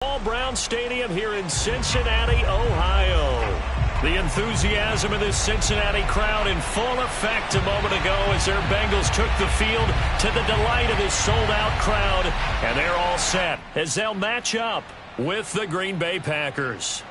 Paul Brown Stadium here in Cincinnati, Ohio. The enthusiasm of this Cincinnati crowd in full effect a moment ago as their Bengals took the field to the delight of this sold-out crowd. And they're all set as they'll match up with the Green Bay Packers.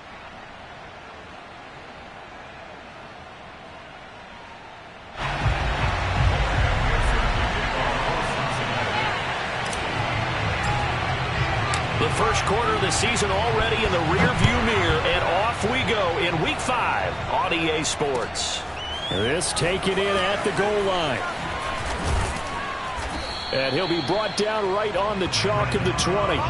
The first quarter of the season already in the rearview mirror, and off we go in Week 5 on EA Sports. This taken in at the goal line. And he'll be brought down right on the chalk of the 20.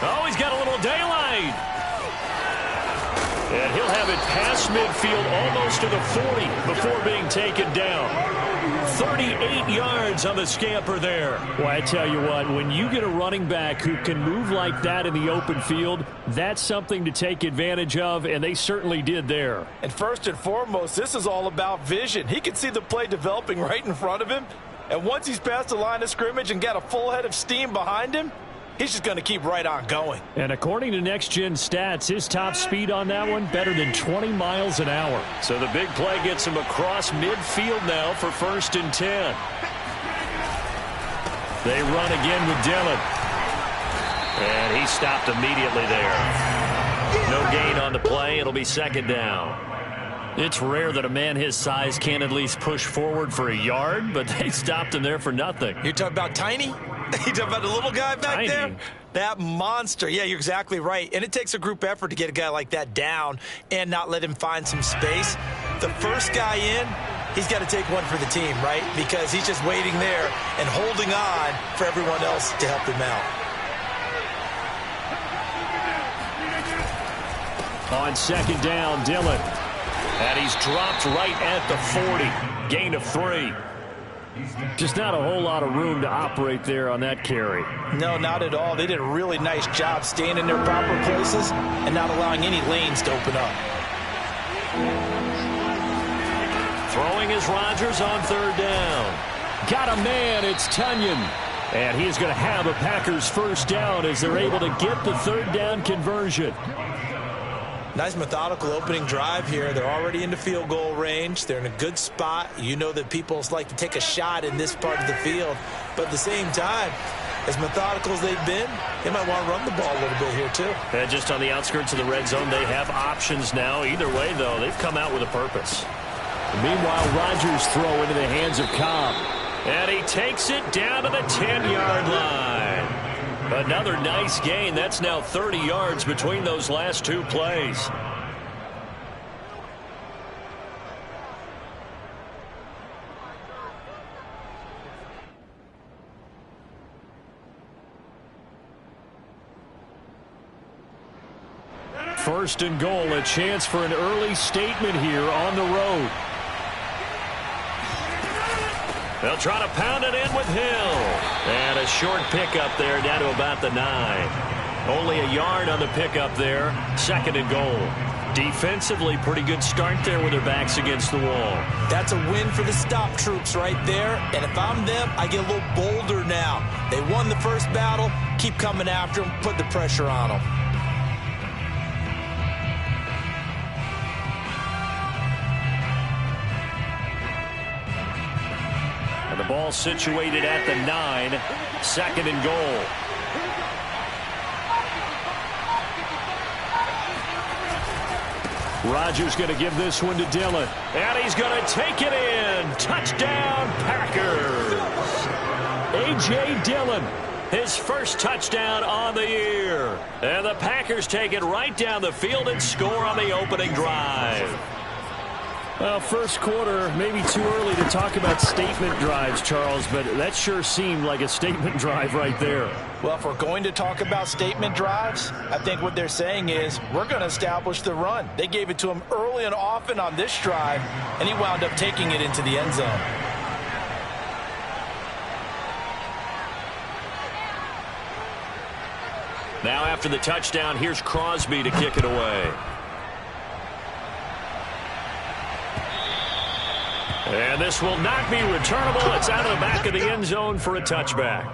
Oh, he's got a little daylight. And he'll have it past midfield almost to the 40 before being taken down. 38 yards on the scamper there. Well, I tell you what, when you get a running back who can move like that in the open field, that's something to take advantage of, and they certainly did there. And first and foremost, this is all about vision. He can see the play developing right in front of him, and once he's past the line of scrimmage and got a full head of steam behind him, he's just going to keep right on going. And according to Next Gen Stats, his top speed on that one, better than 20 miles an hour. So the big play gets him across midfield now for 1st and 10. They run again with Dillon. And he stopped immediately there. No gain on the play. It'll be 2nd down. It's rare that a man his size can't at least push forward for a yard, but they stopped him there for nothing. You're talking about Tiny? You talking about the little guy back there? That monster. Yeah, you're exactly right. And it takes a group effort to get a guy like that down and not let him find some space. The first guy in, he's got to take one for the team, right? Because he's just waiting there and holding on for everyone else to help him out. On 2nd down, Dillon. And he's dropped right at the 40. Gain of 3. Just not a whole lot of room to operate there on that carry. No, not at all. They did a really nice job staying in their proper places and not allowing any lanes to open up. Throwing is Rodgers on 3rd down. Got a man, it's Tunyon. And he is going to have a Packers 1st down as they're able to get the 3rd down conversion. Nice methodical opening drive here. They're already into field goal range. They're in a good spot. You know that people like to take a shot in this part of the field. But at the same time, as methodical as they've been, they might want to run the ball a little bit here too. And just on the outskirts of the red zone, they have options now. Either way, though, they've come out with a purpose. Meanwhile, Rodgers throw into the hands of Cobb. And he takes it down to the 10-yard line. Another nice gain. That's now 30 yards between those last 2 plays. First and goal, a chance for an early statement here on the road. They'll try to pound it in with Hill. And a short pickup there down to about the 9. Only a yard on the pickup there. 2nd and goal. Defensively, pretty good start there with their backs against the wall. That's a win for the stop troops right there. And if I'm them, I get a little bolder now. They won the first battle. Keep coming after them. Put the pressure on them. The ball situated at the 9. 2nd and goal. Rodgers going to give this one to Dillon. And he's going to take it in. Touchdown, Packers. A.J. Dillon. His first touchdown on the year. And the Packers take it right down the field and score on the opening drive. Well, first quarter, maybe too early to talk about statement drives, Charles, but that sure seemed like a statement drive right there. Well, if we're going to talk about statement drives, I think what they're saying is we're going to establish the run. They gave it to him early and often on this drive, and he wound up taking it into the end zone. Now after the touchdown, here's Crosby to kick it away. And this will not be returnable. It's out of the back of the end zone for a touchback.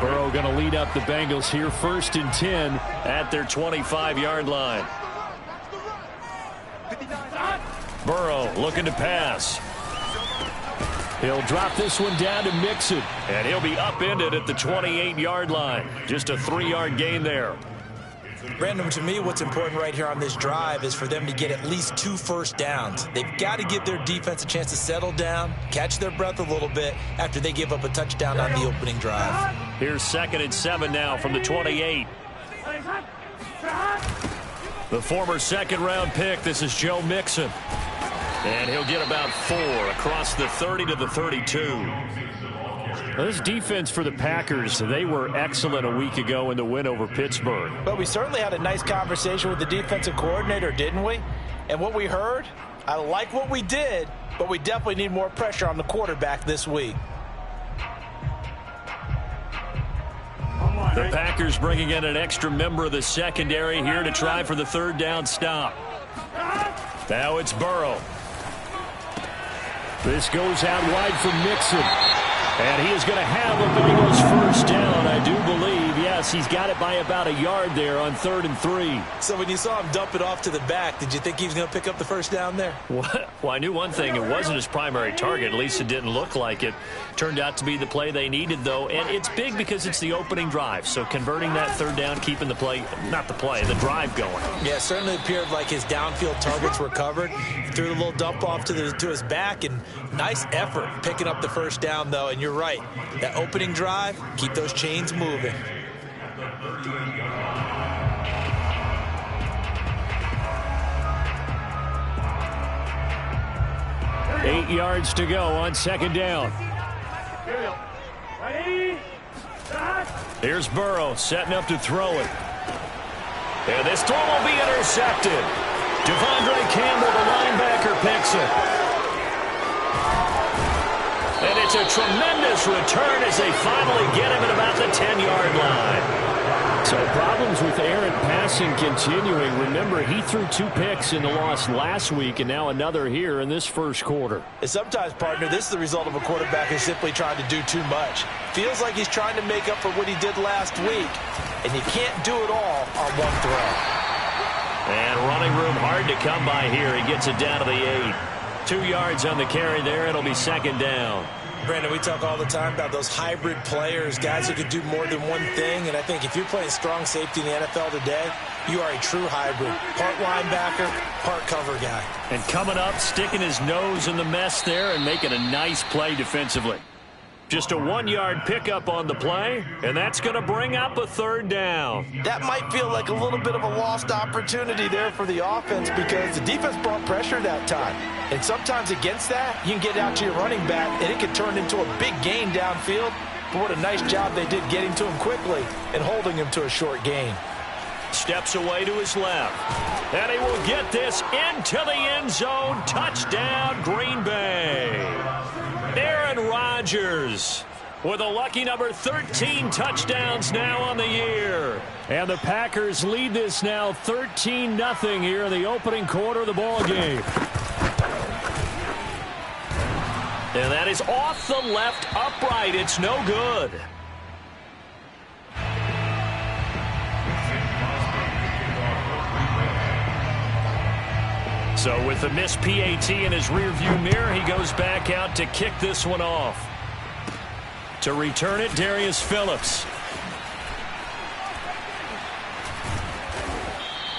Burrow going to lead up the Bengals here, 1st and 10 at their 25-yard line. Burrow looking to pass. He'll drop this one down to Mixon. And he'll be upended at the 28-yard line. Just a 3-yard gain there. Brandon, to me, what's important right here on this drive is for them to get at least 2 first downs. They've got to give their defense a chance to settle down, catch their breath a little bit after they give up a touchdown on the opening drive. Here's 2nd and 7 now from the 28. The former 2nd-round pick, this is Joe Mixon. And he'll get about 4 across the 30 to the 32. Well, this defense for the Packers, they were excellent a week ago in the win over Pittsburgh. But we certainly had a nice conversation with the defensive coordinator, didn't we? And what we heard, I like what we did, but we definitely need more pressure on the quarterback this week. The Packers bringing in an extra member of the secondary here to try for the 3rd down stop. Now it's Burrow. This goes out wide for Mixon. And he is going to have a Bengals 1st down, I do believe. Yes, he's got it by about a yard there on 3rd and 3. So when you saw him dump it off to the back, did you think he was going to pick up the 1st down there? Well, I knew one thing. It wasn't his primary target. At least it didn't look like it. Turned out to be the play they needed, though. And it's big because it's the opening drive. So converting that 3rd down, keeping the play, not the play, the drive going. Yeah, it certainly appeared like his downfield targets were covered. Threw a little dump off to his back, and nice effort picking up the 1st down, though. And you're right. That opening drive, keep those chains moving. Eight yards to go on 2nd down. Here's Burrow setting up to throw it. And this throw will be intercepted. Devondre Campbell, the linebacker, picks it. And it's a tremendous return as they finally get him at about the 10-yard line. So problems with errant passing continuing. Remember, he threw 2 picks in the loss last week and now another here in this 1st quarter. And sometimes, partner, this is the result of a quarterback who's simply trying to do too much. Feels like he's trying to make up for what he did last week, and you can't do it all on one throw. And running room hard to come by here. He gets it down to the 8. 2 yards on the carry there. It'll be 2nd down. Brandon, we talk all the time about those hybrid players, guys who can do more than one thing. And I think if you're playing strong safety in the NFL today, you are a true hybrid. Part linebacker, part cover guy. And coming up, sticking his nose in the mess there and making a nice play defensively. Just a 1-yard pickup on the play, and that's going to bring up a 3rd down. That might feel like a little bit of a lost opportunity there for the offense because the defense brought pressure that time. And sometimes against that, you can get out to your running back, and it can turn into a big gain downfield. But what a nice job they did getting to him quickly and holding him to a short gain. Steps away to his left. And he will get this into the end zone. Touchdown, Green Bay. Aaron Rodgers with a lucky number 13 touchdowns now on the year. And the Packers lead this now 13-0 here in the opening quarter of the ball game. And that is off the left upright. It's no good. So with the missed PAT in his rearview mirror, he goes back out to kick this one off. To return it, Darius Phillips.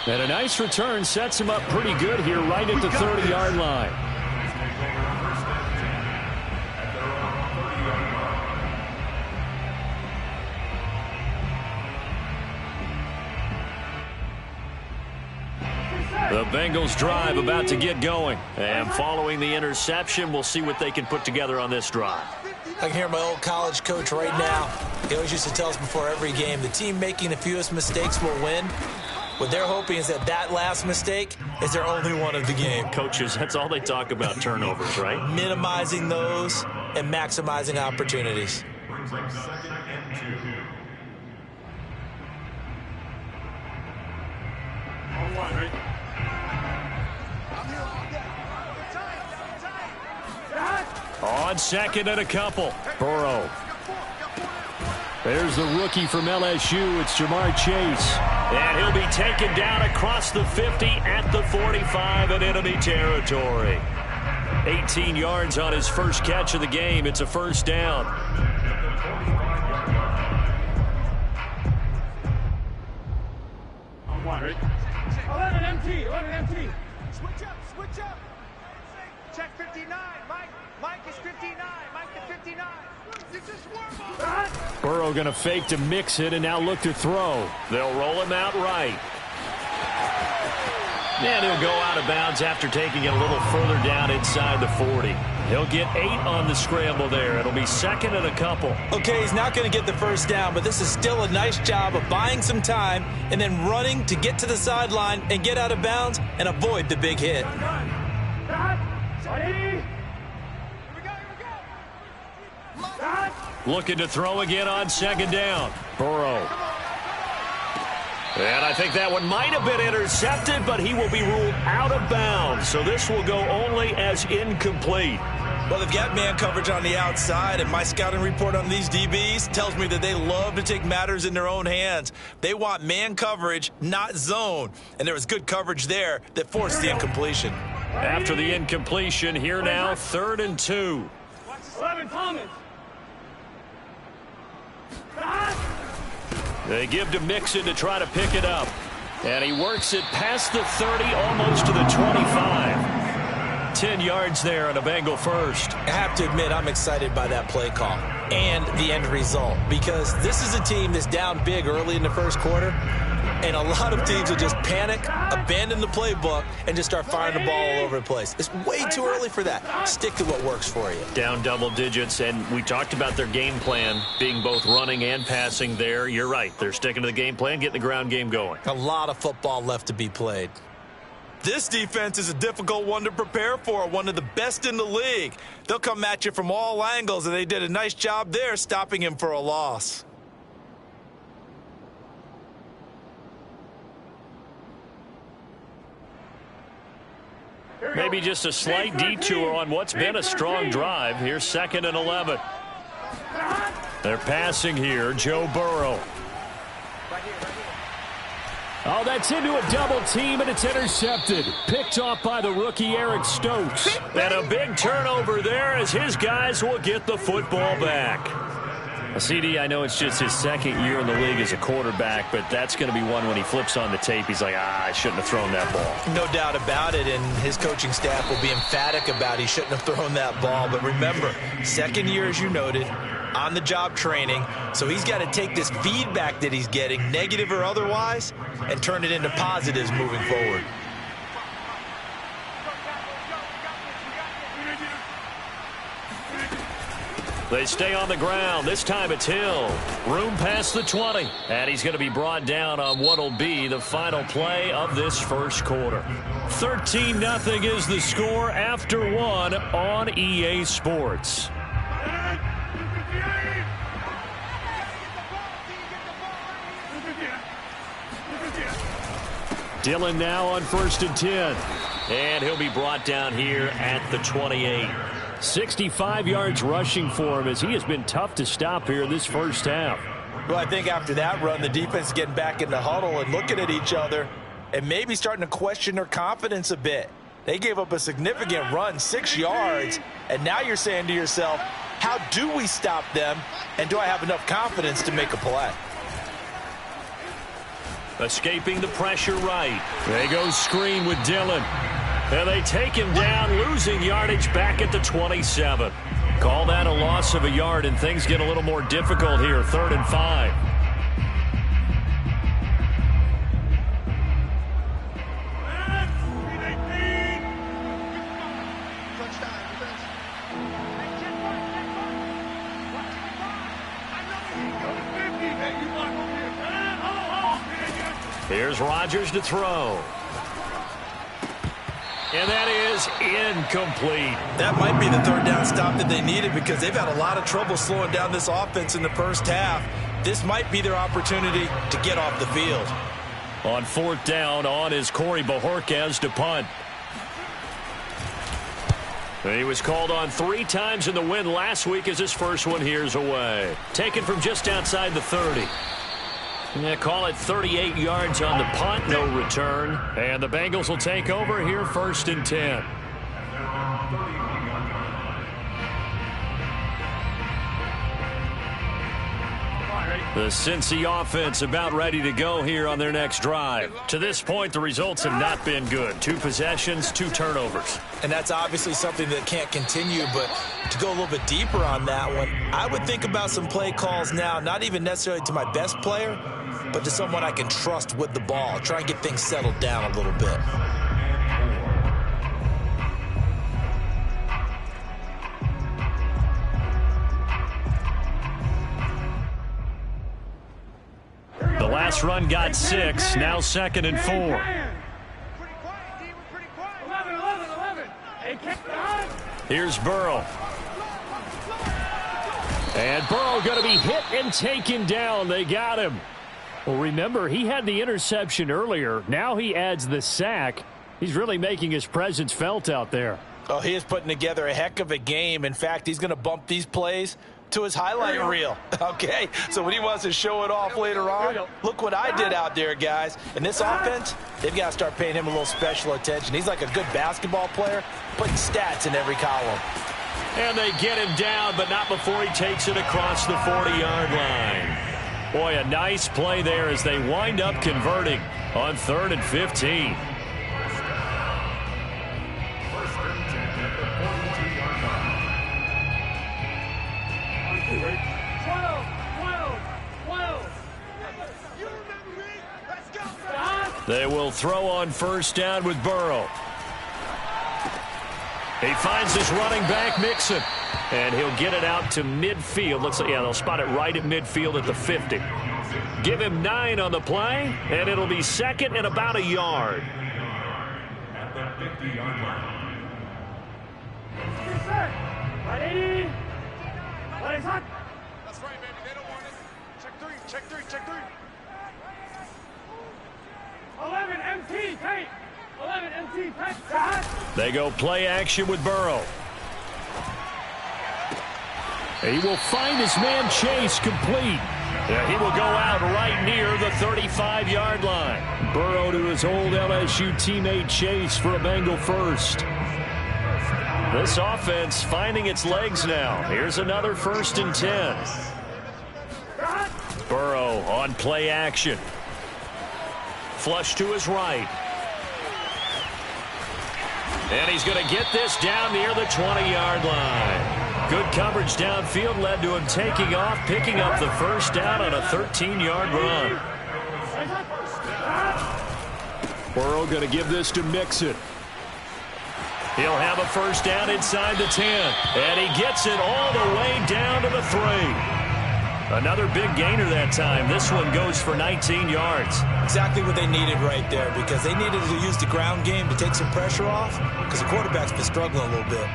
And a nice return sets him up pretty good here right at the 30-yard line. The Bengals drive about to get going. And following the interception, we'll see what they can put together on this drive. I can hear my old college coach right now. He always used to tell us before every game, the team making the fewest mistakes will win. What they're hoping is that that last mistake is their only one of the game. Coaches, that's all they talk about, turnovers, right? Minimizing those and maximizing opportunities. On second and a couple. Burrow. There's the rookie from LSU. It's Jamar Chase. And he'll be taken down across the 50 at the 45 in enemy territory. 18 yards on his first catch of the game. It's a first down. Switch up. Check 59. Mike is 59. Mike to 59. Burrow going to fake to mix it and now look to throw. They'll roll him out right. And he'll go out of bounds after taking it a little further down inside the 40. He'll get 8 on the scramble there. It'll be second and a couple. Okay, he's not going to get the first down, but this is still a nice job of buying some time and then running to get to the sideline and get out of bounds and avoid the big hit. Looking to throw again on second down. Burrow. And I think that one might have been intercepted, but he will be ruled out of bounds. So this will go only as incomplete. Well, they've got man coverage on the outside, and my scouting report on these DBs tells me that they love to take matters in their own hands. They want man coverage, not zone. And there was good coverage there that forced the incompletion. After the incompletion, here now, 3rd and 2. 11 Thomas. They give to Mixon to try to pick it up. And he works it past the 30, almost to the 25. 10 yards there on a Bengal first. I have to admit, I'm excited by that play call and the end result, because this is a team that's down big early in the first quarter, and a lot of teams will just panic, abandon the playbook, and just start firing the ball all over the place. It's way too early for that. Stick to what works for you. Down double digits, and we talked about their game plan being both running and passing there. You're right. They're sticking to the game plan, getting the ground game going. A lot of football left to be played. This defense is a difficult one to prepare for, one of the best in the league. They'll come at you from all angles, and they did a nice job there stopping him for a loss. Maybe just a slight detour on what's been a strong drive. Here's 2nd and 11. They're passing here. Joe Burrow. Oh, that's into a double team, and it's intercepted. Picked off by the rookie Eric Stokes. And a big turnover there as his guys will get the football back. CD, I know it's just his 2nd year in the league as a quarterback, but that's going to be one when he flips on the tape. He's like, I shouldn't have thrown that ball. No doubt about it, and his coaching staff will be emphatic about he shouldn't have thrown that ball. But remember, 2nd year, as you noted, on-the-job training, so he's got to take this feedback that he's getting, negative or otherwise, and turn it into positives moving forward. They stay on the ground. This time it's Hill. Room past the 20. And he's going to be brought down on what will be the final play of this first quarter. 13-0 is the score after 1 on EA Sports. Dillon now on 1st and 10. And he'll be brought down here at the 28. 65 yards rushing for him as he has been tough to stop here in this first half. Well, I think after that run, the defense is getting back in the huddle and looking at each other and maybe starting to question their confidence a bit. They gave up a significant run, 6 yards, and now you're saying to yourself, how do we stop them, and do I have enough confidence to make a play? Escaping the pressure right. They go screen with Dillon. And they take him down, losing yardage back at the 27. Call that a loss of a yard, and things get a little more difficult here. 3rd and 5. Here's Rodgers to throw. And that is incomplete. That might be the 3rd down stop that they needed because they've had a lot of trouble slowing down this offense in the first half. This might be their opportunity to get off the field. On 4th down, on is Corey Bojorquez to punt. He was called on 3 times in the win last week as his first one here's away. Taken from just outside the 30. Yeah, call it 38 yards on the punt, no return. And the Bengals will take over here 1st and 10. The Cincy offense about ready to go here on their next drive. To this point, the results have not been good. 2 possessions, 2 turnovers. And that's obviously something that can't continue, but to go a little bit deeper on that one, I would think about some play calls now, not even necessarily to my best player, but to someone I can trust with the ball. Try and get things settled down a little bit. The last run got 6, now 2nd and 4. Here's Burrow. And Burrow going to be hit and taken down. They got him. Well, remember, he had the interception earlier. Now he adds the sack. He's really making his presence felt out there. Oh, he is putting together a heck of a game. In fact, he's going to bump these plays to his highlight reel. Okay, so when he wants to show it off later on, look what I did out there, guys. And this offense, they've got to start paying him a little special attention. He's like a good basketball player, putting stats in every column. And they get him down, but not before he takes it across the 40-yard line. Boy, a nice play there as they wind up converting on 3rd and 15. They will throw on 1st down with Burrow. He finds his running back, Mixon. And he'll get it out to midfield. Looks like, yeah, they'll spot it right at midfield at the 50. Give him 9 on the play, and it'll be 2nd and about a yard. At the 50-yard line. That's right, baby. They don't want it. Check 3. 11 MT, tight. 11 MT, tight. They go play action with Burrow. He will find his man Chase complete. He will go out right near the 35-yard line. Burrow to his old LSU teammate Chase for a Bengal first. This offense finding its legs now. Here's another 1st and 10. Burrow on play action. Flush to his right. And he's going to get this down near the 20-yard line. Good coverage downfield led to him taking off, picking up the 1st down on a 13-yard run. Burrow going to give this to Mixon. He'll have a 1st down inside the 10. And he gets it all the way down to the 3. Another big gainer that time. This one goes for 19 yards. Exactly what they needed right there, because they needed to use the ground game to take some pressure off, because the quarterback's been struggling a little bit.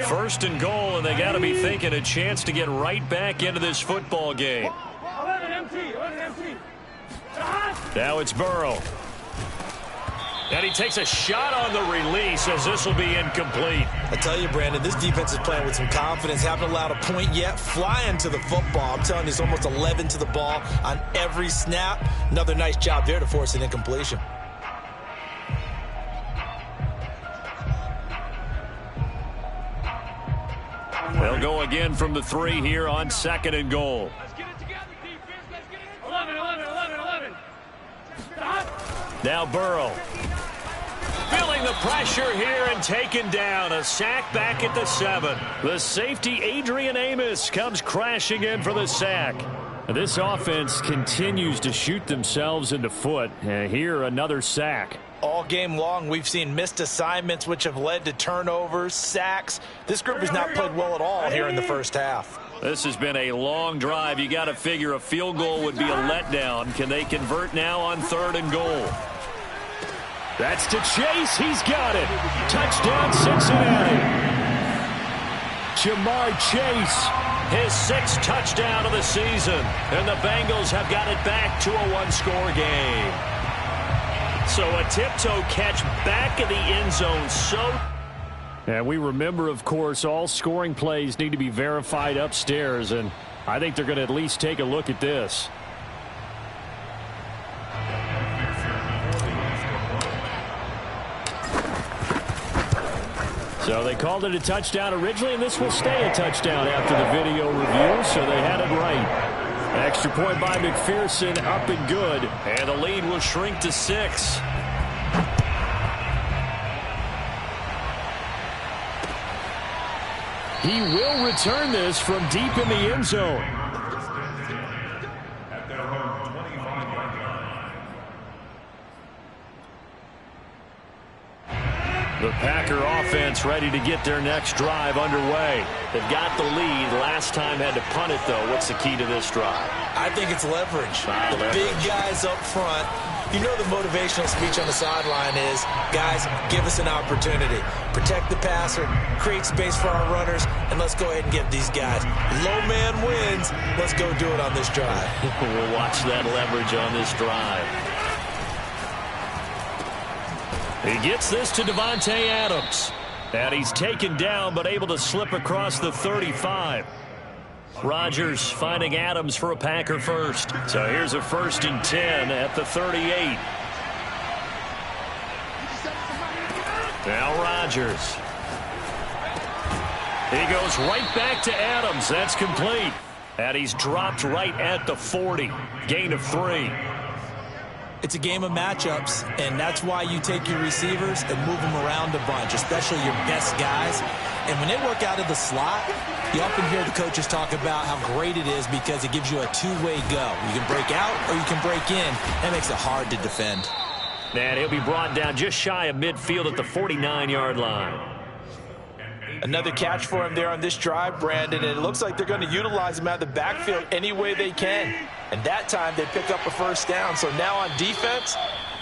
First and goal, and they got to be thinking a chance to get right back into this football game. 11 MT. Now it's Burrow. And he takes a shot on the release as this will be incomplete. I tell you, Brandon, this defense is playing with some confidence. Haven't allowed a point yet. Flying to the football. I'm telling you, it's almost 11 to the ball on every snap. Another nice job there to force an incompletion. They'll go again from the 3 here on 2nd and goal. Let's get it together, defense. Let's get it. 11, 11, 11, 11. Stop. Now Burrow. Feeling the pressure here and taken down. A sack back at the 7. The safety, Adrian Amos, comes crashing in for the sack. This offense continues to shoot themselves in the foot. Here, another sack. All game long, we've seen missed assignments, which have led to turnovers, sacks. This group has not played well at all here in the first half. This has been a long drive. You got to figure a field goal would be a letdown. Can they convert now on 3rd and goal? That's to Chase. He's got it. Touchdown, Cincinnati. Jamar Chase. His 6th touchdown of the season. And the Bengals have got it back to a 1-score game. So a tiptoe catch back in the end zone. And we remember, of course, all scoring plays need to be verified upstairs. And I think they're going to at least take a look at this. So they called it a touchdown originally, and this will stay a touchdown after the video review, so they had it right. Extra point by McPherson, up and good. And the lead will shrink to 6. He will return this from deep in the end zone. The Packer offense ready to get their next drive underway. They've got the lead. Last time had to punt it, though. What's the key to this drive? I think it's leverage. The big guys up front. You know the motivational speech on the sideline is, guys, give us an opportunity. Protect the passer, create space for our runners, and let's go ahead and get these guys. Low man wins. Let's go do it on this drive. We'll watch that leverage on this drive. He gets this to Davante Adams. And he's taken down but able to slip across the 35. Rodgers finding Adams for a Packer first. So here's a 1st and 10 at the 38. Now Rodgers. He goes right back to Adams. That's complete. And he's dropped right at the 40. Gain of 3. It's a game of matchups, and that's why you take your receivers and move them around a bunch, especially your best guys. And when they work out of the slot, you often hear the coaches talk about how great it is because it gives you a two-way go. You can break out or you can break in. That makes it hard to defend. And he'll be brought down just shy of midfield at the 49-yard line. Another catch for him there on this drive, Brandon, and it looks like they're going to utilize him out of the backfield any way they can. And that time they pick up a 1st down. So now on defense,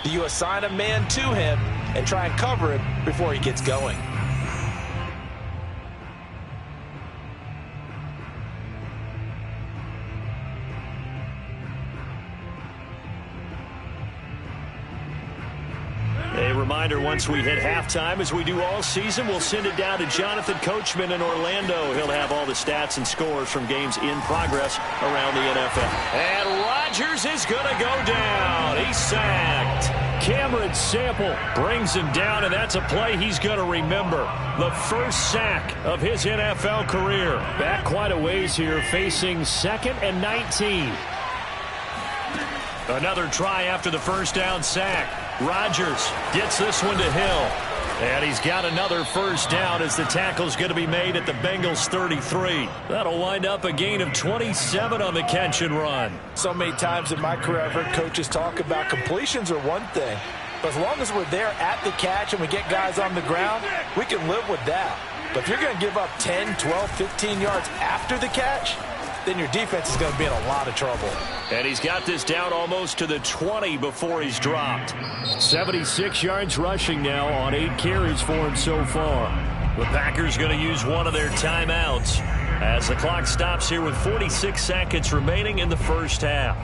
do you assign a man to him and try and cover him before he gets going? A reminder, once we hit halftime, as we do all season, we'll send it down to Jonathan Coachman in Orlando. He'll have all the stats and scores from games in progress around the NFL. And Rodgers is going to go down. He's sacked. Cameron Sample brings him down, and that's a play he's going to remember. The first sack of his NFL career. Back quite a ways here, facing 2nd and 19. Another try after the 1st down sack. Rodgers gets this one to Hill. And he's got another 1st down as the tackle's going to be made at the Bengals 33. That'll wind up a gain of 27 on the catch and run. So many times in my career I've heard coaches talk about completions are one thing. But as long as we're there at the catch and we get guys on the ground, we can live with that. But if you're going to give up 10, 12, 15 yards after the catch, then your defense is going to be in a lot of trouble. And he's got this down almost to the 20 before he's dropped. 76 yards rushing now on 8 carries for him so far. The Packers going to use one of their timeouts as the clock stops here with 46 seconds remaining in the first half.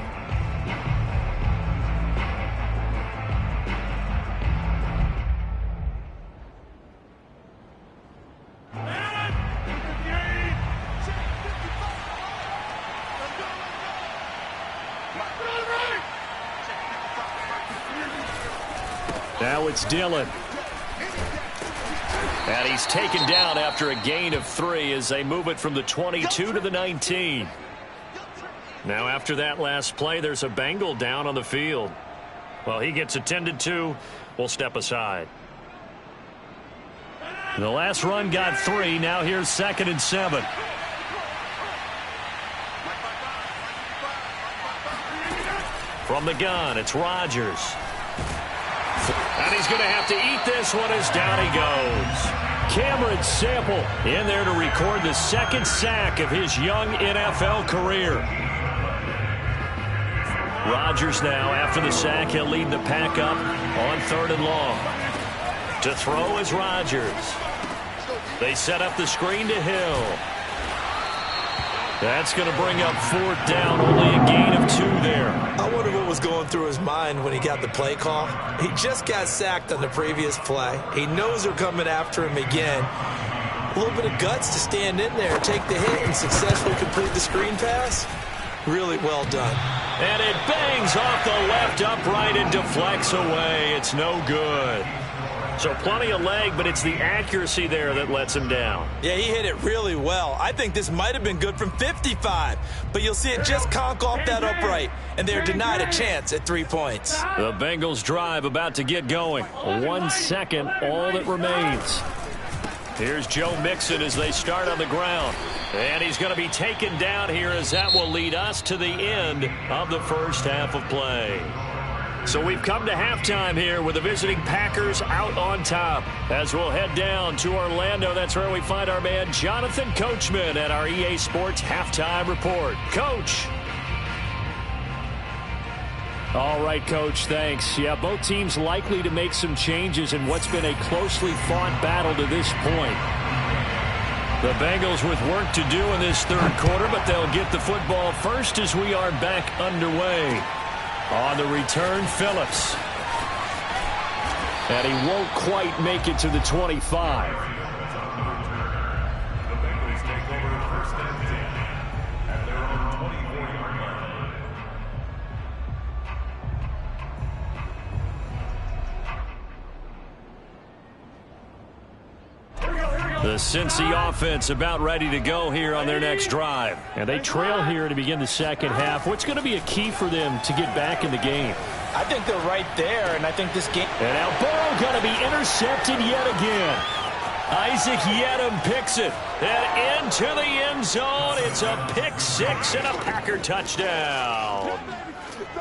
Now it's Dillon. And he's taken down after a gain of 3 as they move it from the 22 to the 19. Now after that last play, there's a Bengal down on the field. Well, he gets attended to. We'll step aside. The last run got 3. Now here's 2nd and 7. From the gun, it's Rodgers. And he's going to have to eat this one as down he goes. Cameron Sample in there to record the 2nd sack of his young NFL career. Rodgers now, after the sack, he'll lead the pack up on 3rd and long. To throw is Rodgers. They set up the screen to Hill. That's going to bring up 4th down, only a gain of 2 there. I wonder what was going through his mind when he got the play call. He just got sacked on the previous play. He knows they're coming after him again. A little bit of guts to stand in there, take the hit, and successfully complete the screen pass. Really well done. And it bangs off the left upright and deflects away. It's no good. So plenty of leg, but it's the accuracy there that lets him down. Yeah, he hit it really well. I think this might have been good from 55, but you'll see it just conk off that upright, and they're denied a chance at 3 points. The Bengals drive about to get going. 1 second, all that remains. Here's Joe Mixon as they start on the ground. And he's going to be taken down here as that will lead us to the end of the first half of play. So we've come to halftime here with the visiting Packers out on top. As we'll head down to Orlando, that's where we find our man Jonathan Coachman at our EA Sports Halftime Report. Coach. All right, Coach, thanks. Yeah, both teams likely to make some changes in what's been a closely fought battle to this point. The Bengals with work to do in this 3rd quarter, but they'll get the football first as we are back underway. On the return, Phillips. And he won't quite make it to the 25. The Bengals take over 1st and 10 at their own 24-yard line. The Cincy offense about ready to go here on their next drive. And they trail here to begin the 2nd half. What's going to be a key for them to get back in the game? I think they're right there, and I think this game... And now Burrow going to be intercepted yet again. Isaac Yedem picks it. And into the end zone. It's a pick 6 and a Packer touchdown.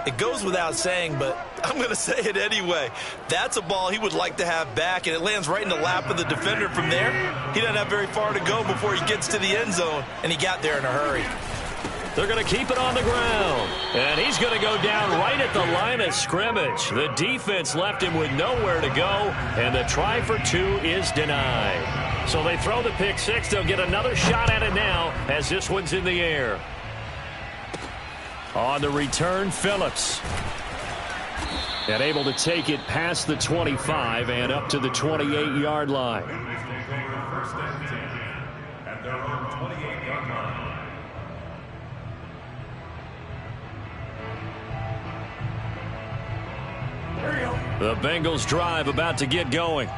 It goes without saying, but I'm going to say it anyway. That's a ball he would like to have back, and it lands right in the lap of the defender from there. He doesn't have very far to go before he gets to the end zone, and he got there in a hurry. They're going to keep it on the ground, and he's going to go down right at the line of scrimmage. The defense left him with nowhere to go, and the try for 2 is denied. So they throw the pick 6. They'll get another shot at it now as this one's in the air. On the return, Phillips. And able to take it past the 25 and up to the 28-yard line. Bengals take over 1st and 10 at their own 28-yard line. The Bengals drive about to get going.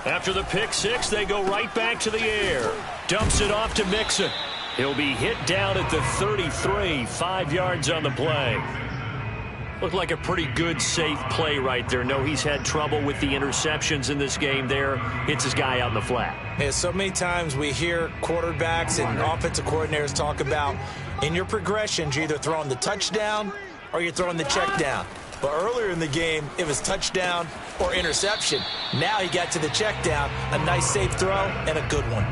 After the pick 6, they go right back to the air. Dumps it off to Mixon. He'll be hit down at the 33, 5 yards on the play. Looked like a pretty good, safe play right there. No, he's had trouble with the interceptions in this game there. Hits his guy out in the flat. Yeah, so many times we hear quarterbacks and offensive coordinators talk about in your progressions, you're either throwing the touchdown or you're throwing the check down. But earlier in the game, it was touchdown or interception. Now he got to the check down, a nice safe throw, and a good one.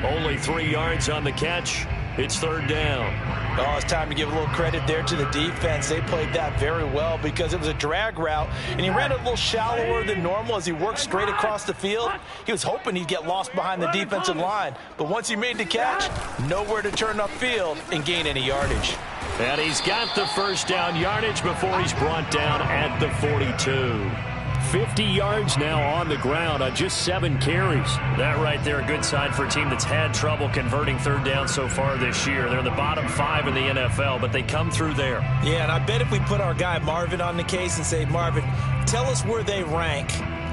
Only 3 yards on the catch. It's 3rd down. Oh, it's time to give a little credit there to the defense. They played that very well because it was a drag route, and he ran it a little shallower than normal as he worked straight across the field. He was hoping he'd get lost behind the defensive line, but once he made the catch, nowhere to turn upfield and gain any yardage. And he's got the 1st down yardage before he's brought down at the 42. 50 yards now on the ground on just 7 carries. That right there, a good sign for a team that's had trouble converting third down so far this year. They're in the bottom 5 in the NFL, but they come through there. Yeah, and I bet if we put our guy Marvin on the case and say, Marvin, tell us where they rank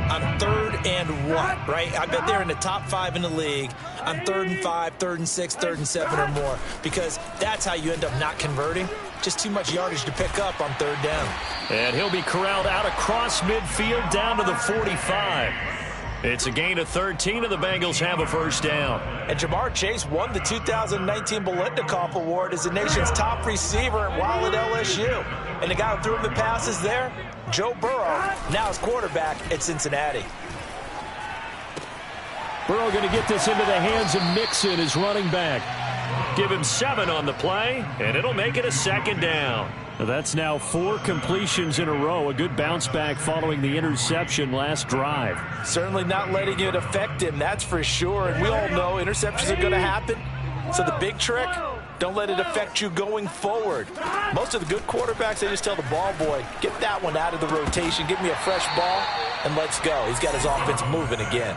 on 3rd and what, right? I bet they're in the top 5 in the league on 3rd and 5, 3rd and 6, 3rd and 7 or more, because that's how you end up not converting. Just too much yardage to pick up on 3rd down. And he'll be corralled out across midfield down to the 45. It's a gain of 13, and the Bengals have a first down. And Jamar Chase won the 2019 Biletnikoff Award as the nation's top receiver while at LSU. And the guy who threw him the passes there, Joe Burrow, now his quarterback at Cincinnati. Burrow going to get this into the hands of Mixon, his running back. Give him 7 on the play, and it'll make it a 2nd down. That's now 4 completions in a row. A good bounce back following the interception last drive. Certainly not letting it affect him, that's for sure. And we all know interceptions are going to happen. So the big trick, don't let it affect you going forward. Most of the good quarterbacks, they just tell the ball boy, get that one out of the rotation, give me a fresh ball, and let's go. He's got his offense moving again.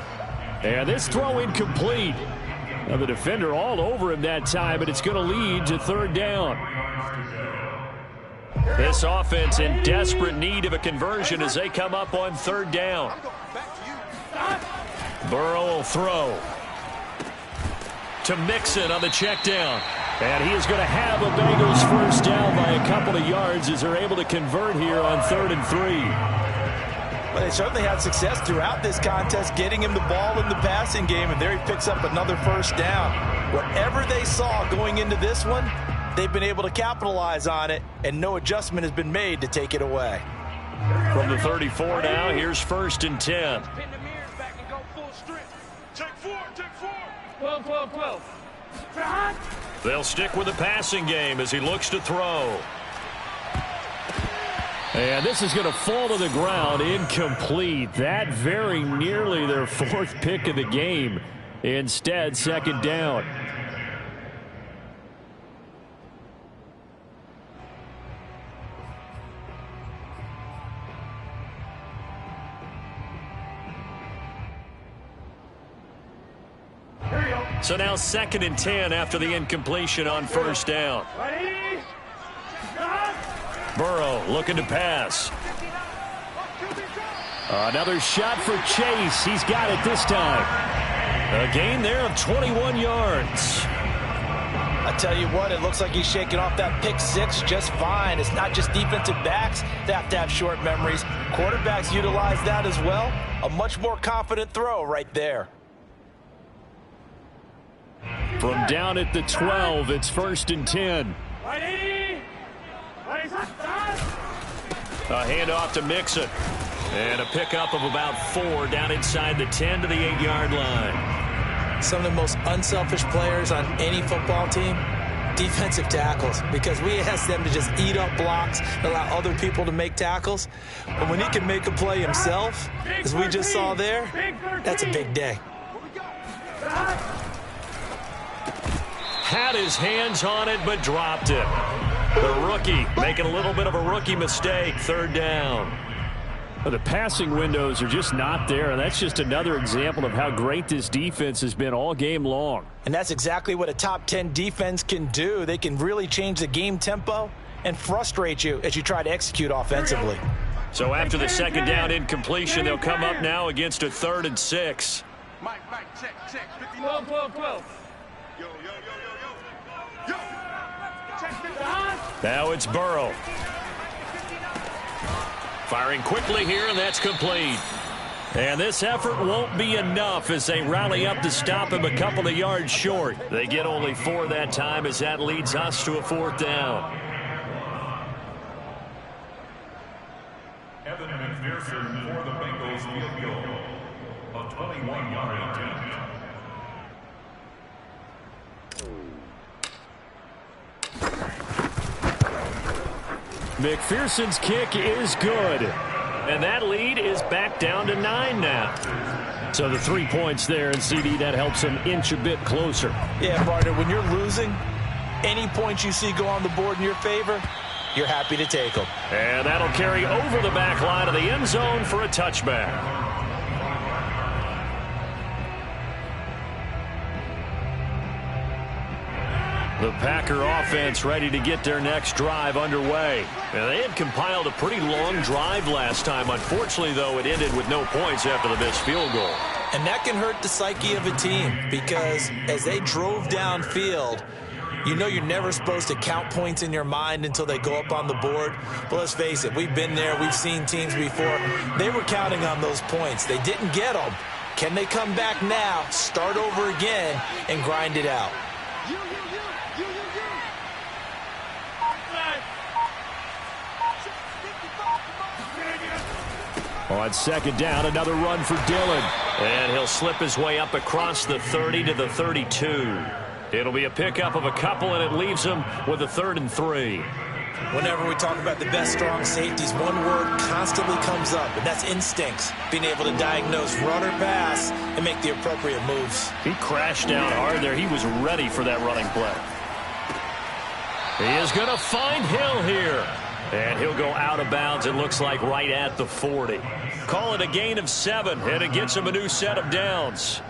And this throw incomplete. Now the defender all over him that time, but it's going to lead to 3rd down. This offense in desperate need of a conversion as they come up on 3rd down. Burrow will throw to Mixon on the check down. And he is going to have a Bengals first down by a couple of yards as they're able to convert here on 3rd and 3. Well, they certainly had success throughout this contest getting him the ball in the passing game, and there he picks up another first down. Whatever they saw going into this one, they've been able to capitalize on it, and no adjustment has been made to take it away. From the 34 now, here's 1st and 10. They'll stick with the passing game as he looks to throw. And this is going to fall to the ground, incomplete. That very nearly their 4th pick of the game. Instead, 2nd down. So now 2nd and 10 after the incompletion on 1st down. Burrow looking to pass. Another shot for Chase. He's got it this time. A gain there of 21 yards. I tell you what, it looks like he's shaking off that pick 6 just fine. It's not just defensive backs that have to have short memories. Quarterbacks utilize that as well. A much more confident throw right there. From down at the 12, it's 1st and 10. A handoff to Mixon. And a pickup of about 4 down inside the 10 to the 8-yard line. Some of the most unselfish players on any football team, defensive tackles, because we ask them to just eat up blocks, allow other people to make tackles. But when he can make a play himself, as we just saw there, that's a big day. Had his hands on it, but dropped it. The rookie making a little bit of a rookie mistake. 3rd down. Well, the passing windows are just not there, and that's just another example of how great this defense has been all game long. And that's exactly what a top 10 defense can do. They can really change the game tempo and frustrate you as you try to execute offensively. So after the 2nd down incompletion, they'll come up now against a 3rd and 6. Mike, check. 12. Yo. Now it's Burrow. Firing quickly here, and that's complete. And this effort won't be enough as they rally up to stop him a couple of yards short. They get only 4 that time as that leads us to a 4th down. Evan McPherson for the Bengals field goal. A 21-yard attempt. McPherson's kick is good. And that lead is back down to 9 now. So the 3 points there, and CD, that helps him inch a bit closer. Yeah, partner, when you're losing, any points you see go on the board in your favor, you're happy to take them. And that'll carry over the back line of the end zone for a touchback. The Packer offense ready to get their next drive underway. And they had compiled a pretty long drive last time. Unfortunately, though, it ended with no points after the missed field goal. And that can hurt the psyche of a team because as they drove downfield, you know you're never supposed to count points in your mind until they go up on the board. But let's face it, we've been there. We've seen teams before. They were counting on those points. They didn't get them. Can they come back now, start over again, and grind it out? On second down, another run for Dillon. And he'll slip his way up across the 30 to the 32. It'll be a pickup of a couple, and it leaves him with a 3rd and 3. Whenever we talk about the best strong safeties, one word constantly comes up, and that's instincts. Being able to diagnose run or pass and make the appropriate moves. He crashed down hard there. He was ready for that running play. He is going to find Hill here. And he'll go out of bounds, it looks like, right at the 40. Call it a gain of 7, and it gets him a new set of downs.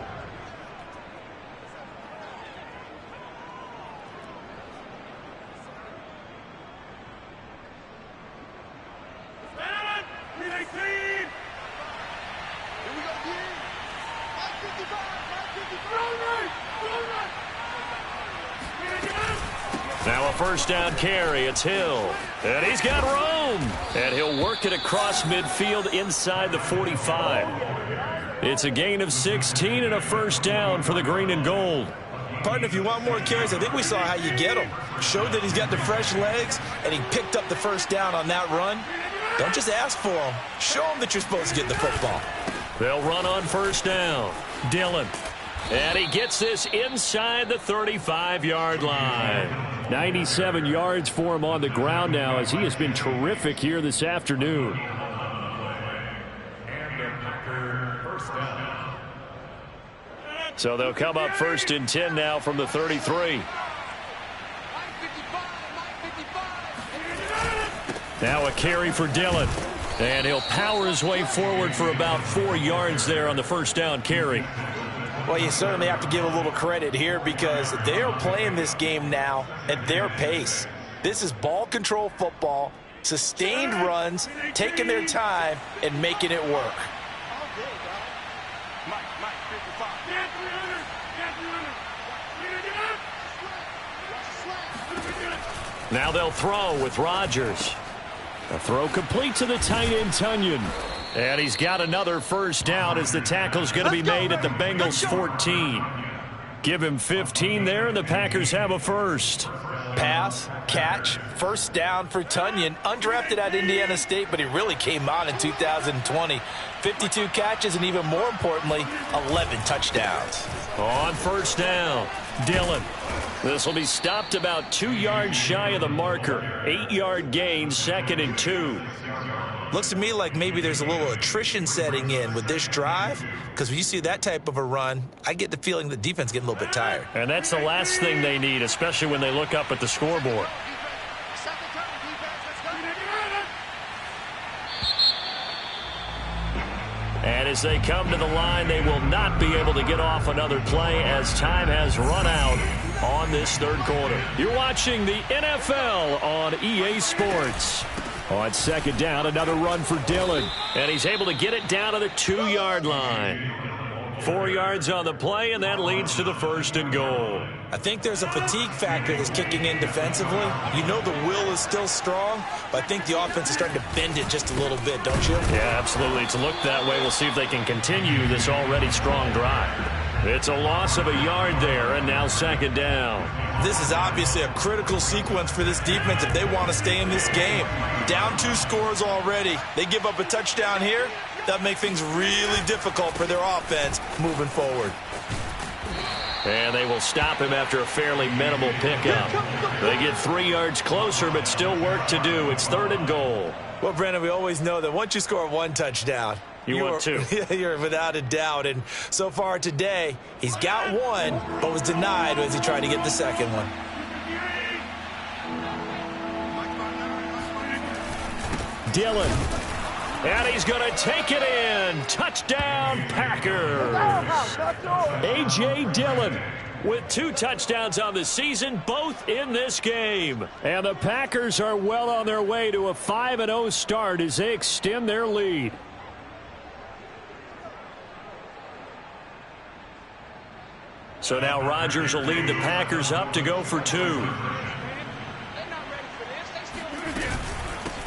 Now a first down carry. It's Hill. And he's got room. And he'll work it across midfield inside the 45. It's a gain of 16 and a first down for the green and gold. Partner, if you want more carries, I think we saw how you get him. Showed that he's got the fresh legs, and he picked up the first down on that run. Don't just ask for him. Show him that you're supposed to get the football. They'll run on first down. Dillon. And he gets this inside the 35-yard line. 97 yards for him on the ground now as he has been terrific here this afternoon. And the Packer first down. So they'll come up 1st and 10 now from the 33. Now a carry for Dillon. And he'll power his way forward for about 4 yards there on the first down carry. Well, you certainly have to give a little credit here because they are playing this game now at their pace. This is ball control football, sustained runs, taking their time, and making it work. Now they'll throw with Rodgers. A throw complete to the tight end, Tonyan. And he's got another first down as the tackle's going to be made at the Bengals 14. Give him 15 there, and the Packers have a first. Pass, catch, first down for Tonyan. Undrafted at Indiana State, but he really came on in 2020. 52 catches, and even more importantly, 11 touchdowns. On first down, Dillon. This will be stopped about 2 yards shy of the marker. 8-yard gain, 2nd and 2. Looks to me like maybe there's a little attrition setting in with this drive, because when you see that type of a run, I get the feeling the defense getting a little bit tired. And that's the last thing they need, especially when they look up at the scoreboard. And as they come to the line, they will not be able to get off another play as time has run out on this third quarter. You're watching the NFL on EA Sports. On second down, another run for Dillon. And he's able to get it down to the 2-yard line. 4 yards on the play, and that leads to the 1st and goal. I think there's a fatigue factor that's kicking in defensively. You know the will is still strong, but I think the offense is starting to bend it just a little bit, don't you? Yeah, absolutely. It's looked that way. We'll see if they can continue this already strong drive. It's a loss of a yard there, and now second down. This is obviously a critical sequence for this defense if they want to stay in this game. Down 2 scores already. They give up a touchdown here. That make things really difficult for their offense moving forward. And they will stop him after a fairly minimal pickup. They get 3 yards closer, but still work to do. It's 3rd and goal. Well, Brandon, we always know that once you score 1 touchdown, you want 2. You're without a doubt. And so far today, he's got 1, but was denied as he tried to get the second one. Dillon. And he's going to take it in. Touchdown, Packers. A.J. Dillon with 2 touchdowns on the season, both in this game. And the Packers are well on their way to a 5-0 start as they extend their lead. So now Rodgers will lead the Packers up to go for 2.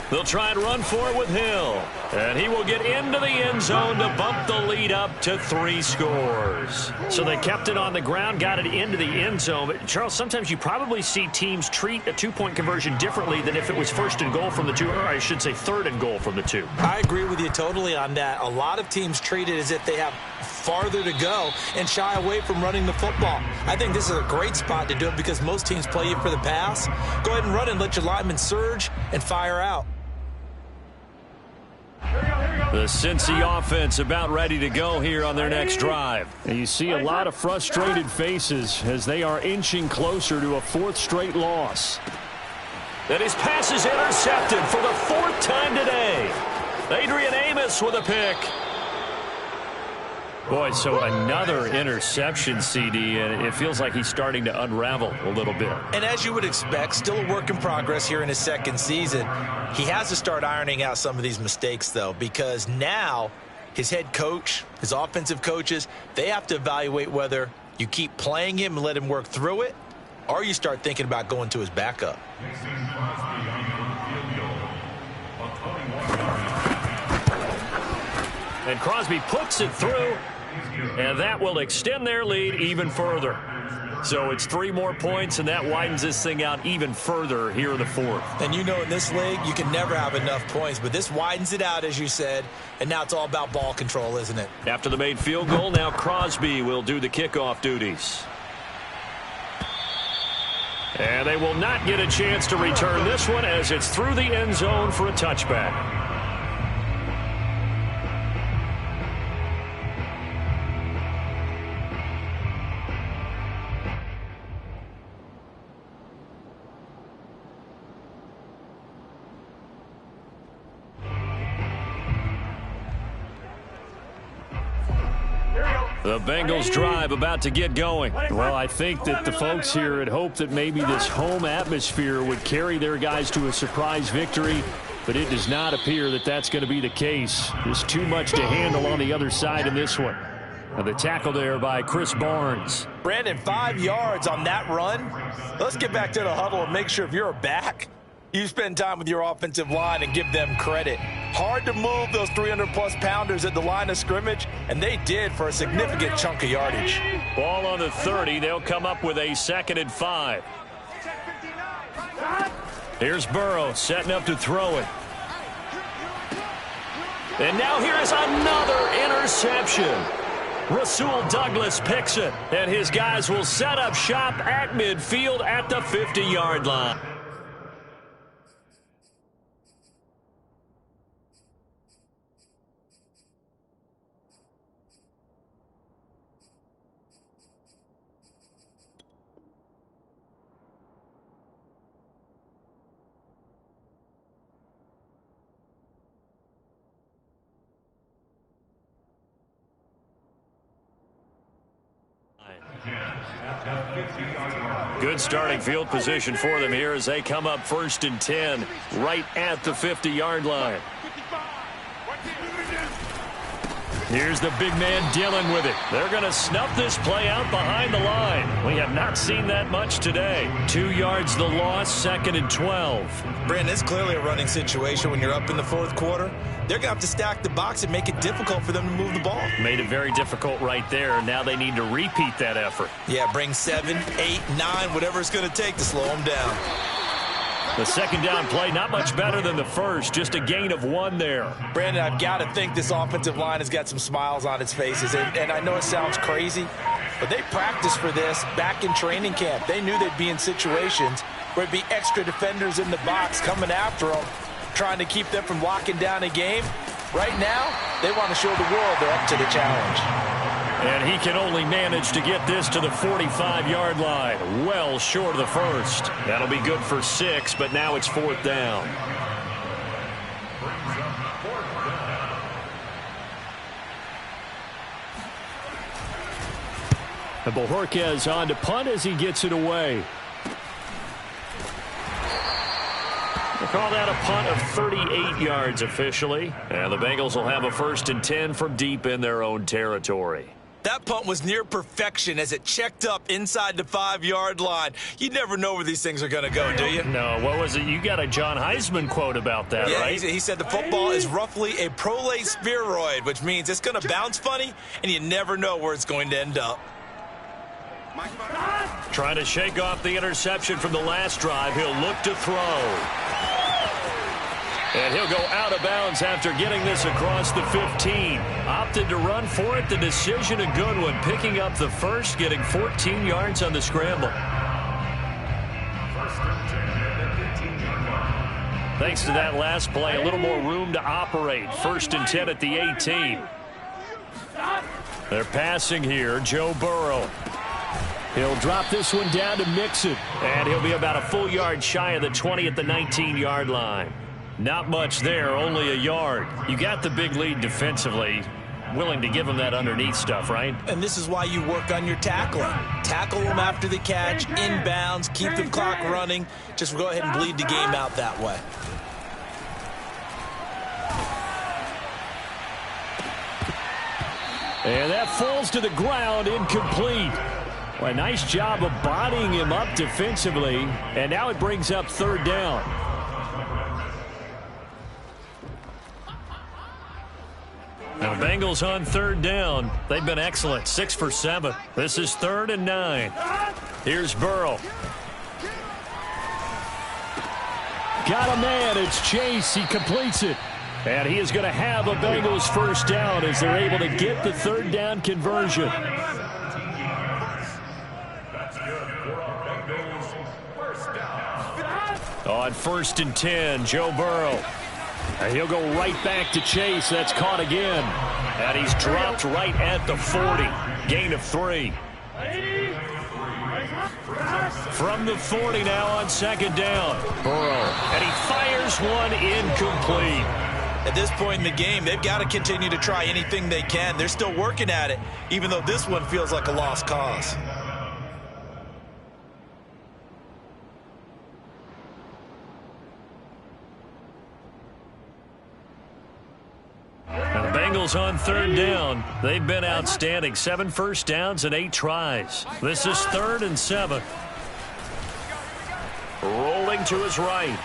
They'll try and run for it with Hill. And he will get into the end zone to bump the lead up to 3 scores. So they kept it on the ground, got it into the end zone. But, Charles, sometimes you probably see teams treat a 2-point conversion differently than if it was 1st and goal from the 2, or I should say 3rd and goal from the 2. I agree with you totally on that. A lot of teams treat it as if they have farther to go and shy away from running the football. I think this is a great spot to do it because most teams play you for the pass. Go ahead and run and let your linemen surge and fire out. The Cincy offense about ready to go here on their next drive. And you see a lot of frustrated faces as they are inching closer to a 4th straight loss. And his pass is intercepted for the 4th time today. Adrian Amos with a pick. Boy, so another interception, CD, and it feels like he's starting to unravel a little bit. And as you would expect, still a work in progress here in his 2nd season. He has to start ironing out some of these mistakes, though, because now his head coach, his offensive coaches, they have to evaluate whether you keep playing him and let him work through it, or you start thinking about going to his backup. And Crosby puts it through, and that will extend their lead even further. So it's 3 more points, and that widens this thing out even further here in the 4th. And you know in this league, you can never have enough points, but this widens it out, as you said, and now it's all about ball control, isn't it? After the made field goal, now Crosby will do the kickoff duties. And they will not get a chance to return this one as it's through the end zone for a touchback. The Bengals drive about to get going. Well, I think that the folks here had hoped that maybe this home atmosphere would carry their guys to a surprise victory, but it does not appear that that's going to be the case. There's too much to handle on the other side in this one. Now the tackle there by Chris Barnes. Brandon, 5 yards on that run. Let's get back to the huddle and make sure if you're a back, you spend time with your offensive line and give them credit. Hard to move those 300-plus pounders at the line of scrimmage, and they did for a significant chunk of yardage. Ball on the 30. They'll come up with a 2nd and 5. Here's Burrow setting up to throw it. And now here's another interception. Rasul Douglas picks it, and his guys will set up shop at midfield at the 50-yard line. Good starting field position for them here as they come up 1st and 10 right at the 50-yard line. Here's the big man Dillon with it. They're going to snuff this play out behind the line. We have not seen that much today. 2 yards the loss, 2nd and 12. Brandon, it's clearly a running situation when you're up in the 4th quarter. They're going to have to stack the box and make it difficult for them to move the ball. Made it very difficult right there. Now they need to repeat that effort. Yeah, bring 7, 8, 9, whatever it's going to take to slow them down. The 2nd down play, not much better than the first, just a gain of 1 there. Brandon, I've got to think this offensive line has got some smiles on its faces. And I know it sounds crazy, but they practiced for this back in training camp. They knew they'd be in situations where it'd be extra defenders in the box coming after them, trying to keep them from locking down a game. Right now, they want to show the world they're up to the challenge. And he can only manage to get this to the 45-yard line, well short of the first. That'll be good for 6, but now it's 4th down. brings up 4th down. And Bojorquez on to punt as he gets it away. They call that a punt of 38 yards officially. And the Bengals will have a 1st and 10 from deep in their own territory. That punt was near perfection as it checked up inside the 5-yard line. You never know where these things are going to go, do you? No, what was it? You got a John Heisman quote about that, yeah, right? He said the football is roughly a prolate spheroid, which means it's going to bounce funny, and you never know where it's going to end up. Trying to shake off the interception from the last drive. He'll look to throw. And he'll go out of bounds after getting this across the 15. Opted to run for it. The decision a good one. Picking up the first, getting 14 yards on the scramble. Thanks to that last play, a little more room to operate. 1st and 10 at the 18. They're passing here. Joe Burrow. He'll drop this one down to Mixon. And he'll be about a full yard shy of the 20 at the 19-yard line. Not much there, only a yard. You got the big lead defensively. Willing to give them that underneath stuff, right? And this is why you work on your tackling. Tackle them after the catch, inbounds, keep the clock running. Just go ahead and bleed the game out that way. And that falls to the ground, incomplete. Well, a nice job of bodying him up defensively. And now it brings up 3rd down. Now the Bengals on 3rd down. They've been excellent, 6 for 7. This is 3rd and 9. Here's Burrow. Got a man. It's Chase. He completes it. And he is going to have a Bengals 1st down as they're able to get the 3rd down conversion. On 1st and 10, Joe Burrow. And he'll go right back to Chase. That's caught again. And he's dropped right at the 40. Gain of 3. From the 40 now on 2nd down. Burrow. And he fires one incomplete. At this point in the game, they've got to continue to try anything they can. They're still working at it, even though this one feels like a lost cause. Now the Bengals on 3rd down. They've been outstanding. 7 first downs and 8 tries. This is 3rd and 7. Rolling to his right.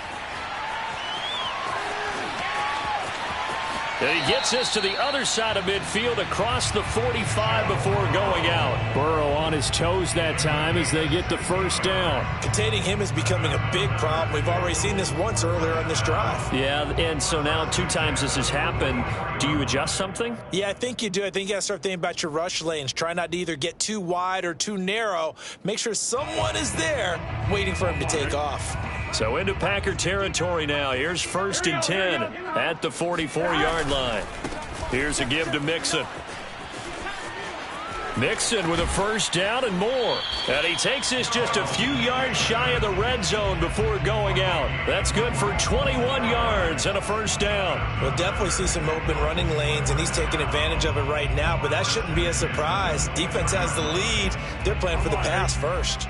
And he gets this to the other side of midfield across the 45 before going out. Burrow on his toes that time as they get the 1st down. Containing him is becoming a big problem. We've already seen this once earlier on this drive. Yeah, and so now 2 times this has happened. Do you adjust something? Yeah, I think you do. I think you got to start thinking about your rush lanes. Try not to either get too wide or too narrow. Make sure someone is there waiting for him to take off. So into Packer territory now. Here's 1st and 10 at the 44-yard line. Here's a give to Mixon. Mixon with a 1st down and more. And he takes this just a few yards shy of the red zone before going out. That's good for 21 yards and a 1st down. We'll definitely see some open running lanes, and he's taking advantage of it right now, but that shouldn't be a surprise. Defense has the lead. They're playing for the pass first.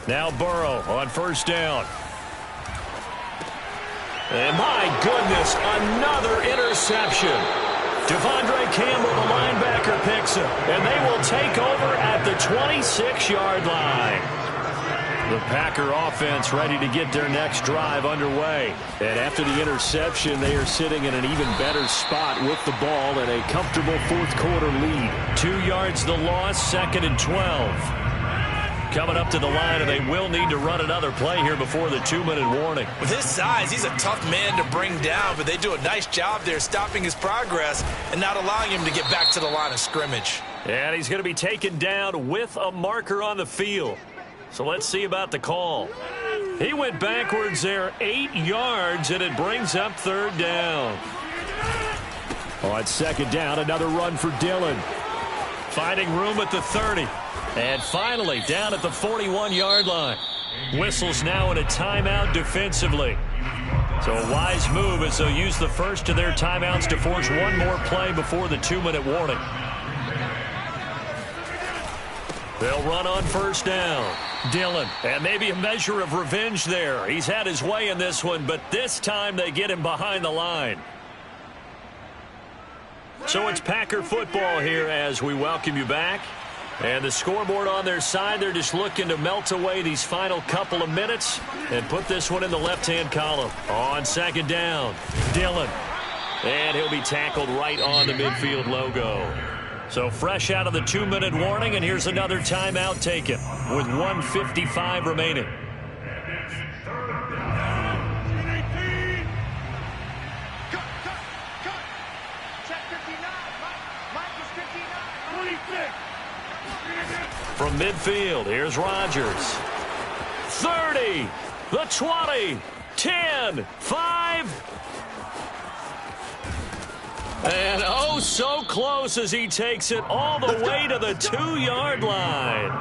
Now Burrow on 1st down. And my goodness, another interception. Devondre Campbell, the linebacker, picks it. And they will take over at the 26-yard line. The Packer offense ready to get their next drive underway. And after the interception, they are sitting in an even better spot with the ball and a comfortable 4th quarter lead. 2 yards the loss, 2nd and 12. Coming up to the line, and they will need to run another play here before the 2-minute warning. With his size, he's a tough man to bring down, but they do a nice job there stopping his progress and not allowing him to get back to the line of scrimmage. And he's going to be taken down with a marker on the field. So let's see about the call. He went backwards there 8 yards, and it brings up 3rd down. On 2nd down, another run for Dillon. Finding room at the 30. And finally, down at the 41-yard line. Whistles now in a timeout defensively. So a wise move as they'll use the first of their timeouts to force one more play before the 2-minute warning. They'll run on first down. Dillon, and maybe a measure of revenge there. He's had his way in this one, but this time they get him behind the line. So it's Packer football here as we welcome you back. And the scoreboard on their side, they're just looking to melt away these final couple of minutes and put this one in the left-hand column. On second down, Dillon. And he'll be tackled right on the midfield logo. So fresh out of the 2-minute warning, and here's another timeout taken with 1:55 remaining. From midfield, here's Rodgers. 30, the 20, 10, 5. And oh, so close as he takes it all the way to the 2-yard line.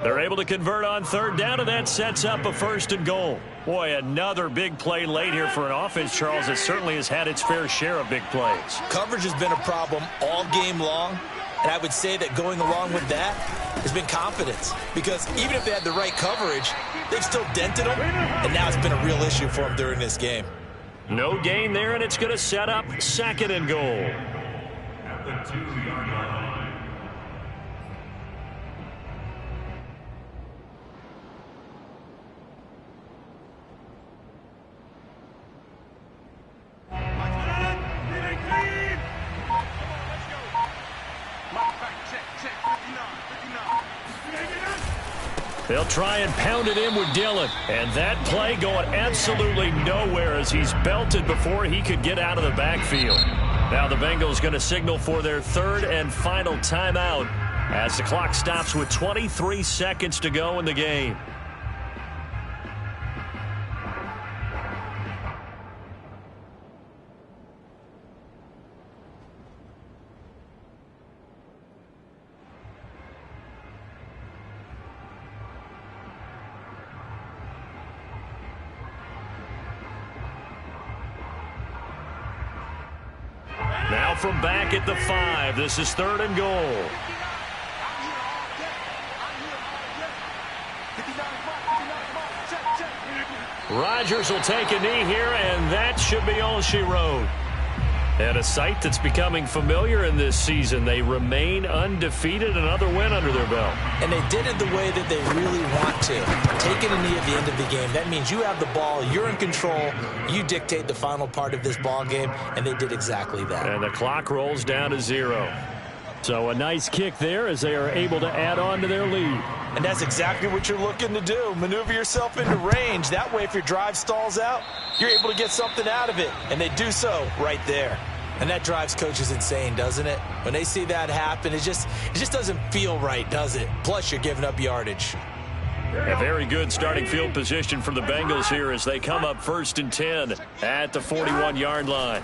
They're able to convert on third down, and that sets up a first and goal. Boy, another big play late here for an offense, Charles, that certainly has had its fair share of big plays. Coverage has been a problem all game long, and I would say that going along with that has been confidence. Because even if they had the right coverage, they've still dented them, and now it's been a real issue for them during this game. No gain there, and it's going to set up second and goal. At the 2-yard line. They'll try and pound it in with Dillon. And that play going absolutely nowhere as he's belted before he could get out of the backfield. Now the Bengals going to signal for their third and final timeout as the clock stops with 23 seconds to go in the game. Now from back at the 5, this is third and goal. Rodgers will take a knee here, and that should be all she wrote. And a sight that's becoming familiar in this season. They remain undefeated, another win under their belt. And they did it the way that they really want to. Taking a knee at the end of the game. That means you have the ball, you're in control, you dictate the final part of this ball game, and they did exactly that. And the clock rolls down to 0. So a nice kick there as they are able to add on to their lead. And that's exactly what you're looking to do. Maneuver yourself into range. That way, if your drive stalls out, you're able to get something out of it. And they do so right there. And that drives coaches insane, doesn't it? When they see that happen, it just doesn't feel right, does it? Plus, you're giving up yardage. A very good starting field position for the Bengals here as they come up first and 10 at the 41-yard line.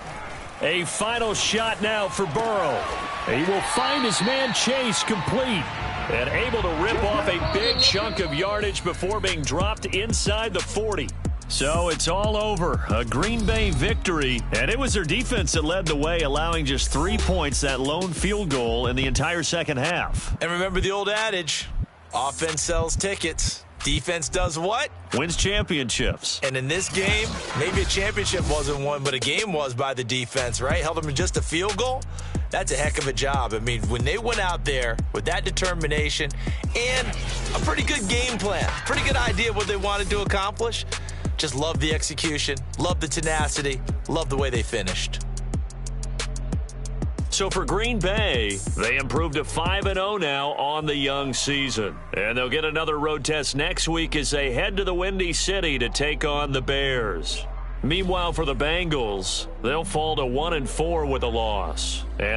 A final shot now for Burrow. He will find his man Chase complete and able to rip off a big chunk of yardage before being dropped inside the 40. So it's all over. A Green Bay victory, and it was their defense that led the way, allowing just 3 points, that lone field goal in the entire second half. And remember the old adage, offense sells tickets. Defense does what? Wins championships. And in this game, maybe a championship wasn't won, but a game was by the defense, right? Held them to just a field goal. That's a heck of a job. I mean, when they went out there with that determination and a pretty good game plan, pretty good idea of what they wanted to accomplish, just love the execution, love the tenacity, love the way they finished. So for Green Bay, they improved to 5-0 now on the young season. And they'll get another road test next week as they head to the Windy City to take on the Bears. Meanwhile, for the Bengals, they'll fall to 1-4 with a loss. And